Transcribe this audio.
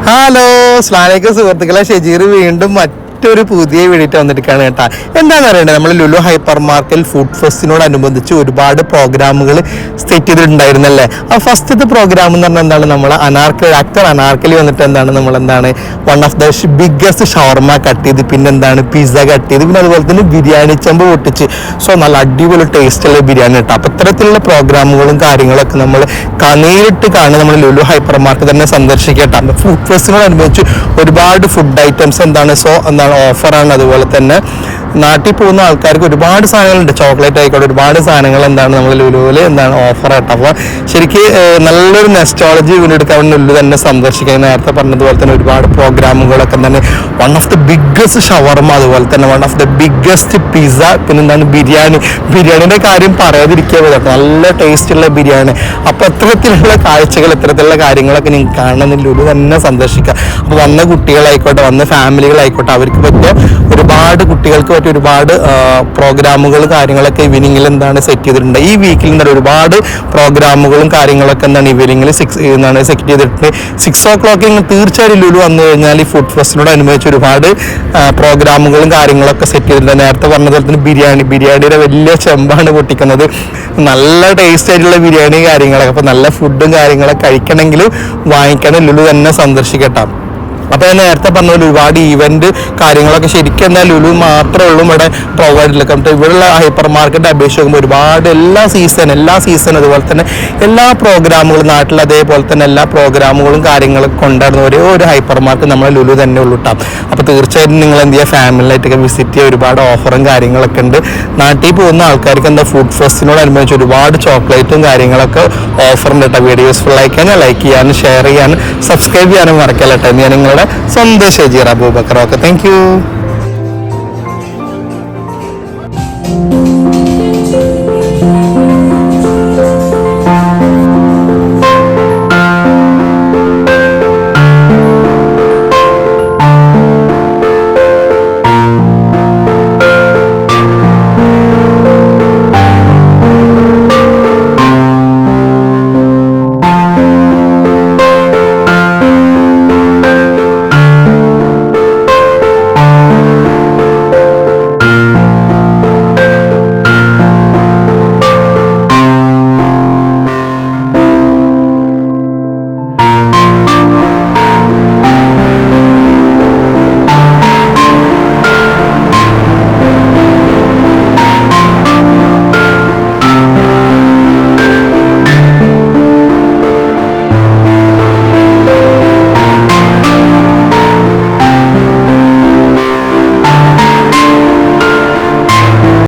Hello അസ്സലാമലൈക്കും സുഹൃത്തുക്കളെ, ഷെജീർ വീണ്ടും മറ്റൊരു പുതിയ വീഡിയോ വന്നിരിക്കുകയാണ് കേട്ടോ. എന്താണെന്ന് അറിയണ്ടേ, നമ്മൾ ലുലു ഹൈപ്പർ മാർക്കറ്റ് ഫുഡ് ഫെസ്റ്റിനോടനുബന്ധിച്ച് ഒരുപാട് പ്രോഗ്രാമുകൾ സെറ്റ് ചെയ്തിട്ടുണ്ടായിരുന്നല്ലേ. ആ ഫസ്റ്റത്തെ പ്രോഗ്രാം എന്ന് പറഞ്ഞാൽ എന്താണ്, നമ്മൾ ആക്ടർ അനാർക്കലി വന്നിട്ട് എന്താണ് one of the biggest shawarma cut ചെയ്ത്, പിന്നെ എന്താണ് പിസ്സ കട്ട് ചെയ്ത്, പിന്നെ അതുപോലെ തന്നെ ബിരിയാണി ചെമ്പ് പൊട്ടിച്ച്. സോ നല്ല അടിപൊളി ടേസ്റ്റുള്ള ബിരിയാണി കേട്ടോ. അപ്പോൾ ഇത്തരത്തിലുള്ള പ്രോഗ്രാമുകളും കാര്യങ്ങളൊക്കെ നമ്മൾ നേരിട്ട് കാണുക, നമ്മൾ ലുലു ഹൈപ്പർ മാർക്കറ്റ് തന്നെ സന്ദർശിക്കട്ടെ. ഫുഡ് ഫെസ്റ്റിനോടനുബന്ധിച്ച് ഒരുപാട് ഫുഡ് ഐറ്റംസ് ഓഫറാണ്. അതുപോലെ തന്നെ നാട്ടിൽ പോകുന്ന ആൾക്കാർക്ക് ഒരുപാട് സാധനങ്ങളുണ്ട്, ചോക്ലേറ്റ് ആയിക്കോട്ടെ, ഒരുപാട് സാധനങ്ങൾ നമ്മൾ ലുലുവിൽ ഓഫറായിട്ട്. അപ്പോൾ ശരിക്കും നല്ലൊരു നെസ്റ്റോളജി വീണ്ടെടുക്കാൻ ലുലു തന്നെ സന്ദർശിക്കാൻ. നേരത്തെ പറഞ്ഞതുപോലെ തന്നെ ഒരുപാട് പ്രോഗ്രാമുകളൊക്കെ തന്നെ, വൺ ഓഫ് ദി ബിഗ്ഗസ്റ്റ് ഷവർമ, അതുപോലെ തന്നെ one of the biggest pizza, പിന്നെ ബിരിയാണിയുടെ കാര്യം പറയാതിരിക്കുക, നല്ല ടേസ്റ്റുള്ള ബിരിയാണി. അപ്പോൾ ഇത്തരത്തിലുള്ള കാഴ്ചകൾ, ഇത്തരത്തിലുള്ള കാര്യങ്ങളൊക്കെ നിങ്ങൾക്ക് കാണുന്ന ലുലു തന്നെ സന്ദർശിക്കുക. അപ്പോൾ വന്ന കുട്ടികളായിക്കോട്ടെ, വന്ന ഫാമിലികളായിക്കോട്ടെ, അവർക്ക് പറ്റിയ ഒരുപാട് കുട്ടികൾക്ക് പറ്റിയ ഒരുപാട് പ്രോഗ്രാമുകൾ കാര്യങ്ങളൊക്കെ ഈവനിങ്ങിൽ സെറ്റ് ചെയ്തിട്ടുണ്ട്. ഈ വീക്കിൽ ഒരുപാട് പ്രോഗ്രാമുകളും കാര്യങ്ങളൊക്കെ ഈവനിങ്ങിൽ സെറ്റ് ചെയ്തിട്ടുണ്ട്. 6 o'clock തീർച്ചയായും ലുലു വന്നു കഴിഞ്ഞാൽ ഈ ഫുഡ് ഫെസ്റ്റിനോടനുബന്ധിച്ച് ഒരുപാട് പ്രോഗ്രാമുകളും കാര്യങ്ങളൊക്കെ സെറ്റ് ചെയ്തിട്ടുണ്ട്. നേരത്തെ പറഞ്ഞതുപോലെ തന്നെ ബിരിയാണിയുടെ വലിയ ചെമ്പാണ് പൊട്ടിക്കുന്നത്. നല്ല ടേസ്റ്റ് ആയിട്ടുള്ള ബിരിയാണി കാര്യങ്ങളൊക്കെ. അപ്പോൾ നല്ല ഫുഡും കാര്യങ്ങളൊക്കെ കഴിക്കണമെങ്കിൽ വാങ്ങിക്കണം, ലുലു തന്നെ സന്ദർശിക്കട്ടെ. അപ്പോൾ ഞാൻ നേരത്തെ പറഞ്ഞ പോലെ ഒരുപാട് ഈവൻറ്റ് കാര്യങ്ങളൊക്കെ ശരിക്കും എന്നാൽ ലുലു മാത്രമേ ഉള്ളൂ ഇവിടെ പ്രൊവൈഡ് ചെയ്യില്ല. കാരണം ഇവിടെയുള്ള ഹൈപ്പർ മാർക്കറ്റ് അപേക്ഷിച്ച് നോക്കുമ്പോൾ ഒരുപാട് എല്ലാ സീസൺ അതുപോലെ തന്നെ എല്ലാ പ്രോഗ്രാമുകളും നാട്ടിൽ അതേപോലെ തന്നെ എല്ലാ പ്രോഗ്രാമുകളും കാര്യങ്ങളൊക്കെ കൊണ്ടുവരുന്ന ഒരേ ഒരു ഹൈപ്പർ മാർക്കറ്റ് നമ്മളെ ലുലു തന്നെ ഉള്ളൂ കേട്ടോ. അപ്പോൾ തീർച്ചയായിട്ടും നിങ്ങൾ എന്ത് ചെയ്യുക, ഫാമിലിയായിട്ടൊക്കെ വിസിറ്റ് ചെയ്യുക. ഒരുപാട് ഓഫറും കാര്യങ്ങളൊക്കെ ഉണ്ട്. നാട്ടിൽ പോകുന്ന ആൾക്കാർക്ക് ഫുഡ് ഫെസ്റ്റിനോടനുബന്ധിച്ച് ഒരുപാട് ചോക്ലേറ്റും കാര്യങ്ങളൊക്കെ ഓഫറുണ്ട് കേട്ടോ. വീഡിയോ യൂസ്ഫുൾ ആയിക്കഴിഞ്ഞാൽ ലൈക്ക് ചെയ്യാനും ഷെയർ ചെയ്യാനും സബ്സ്ക്രൈബ് ചെയ്യാനും മറക്കല്ല കേട്ടോ. ഞാൻ നിങ്ങളുടെ സ്വന്തം Shejeer Abubakar. Okay, thank U.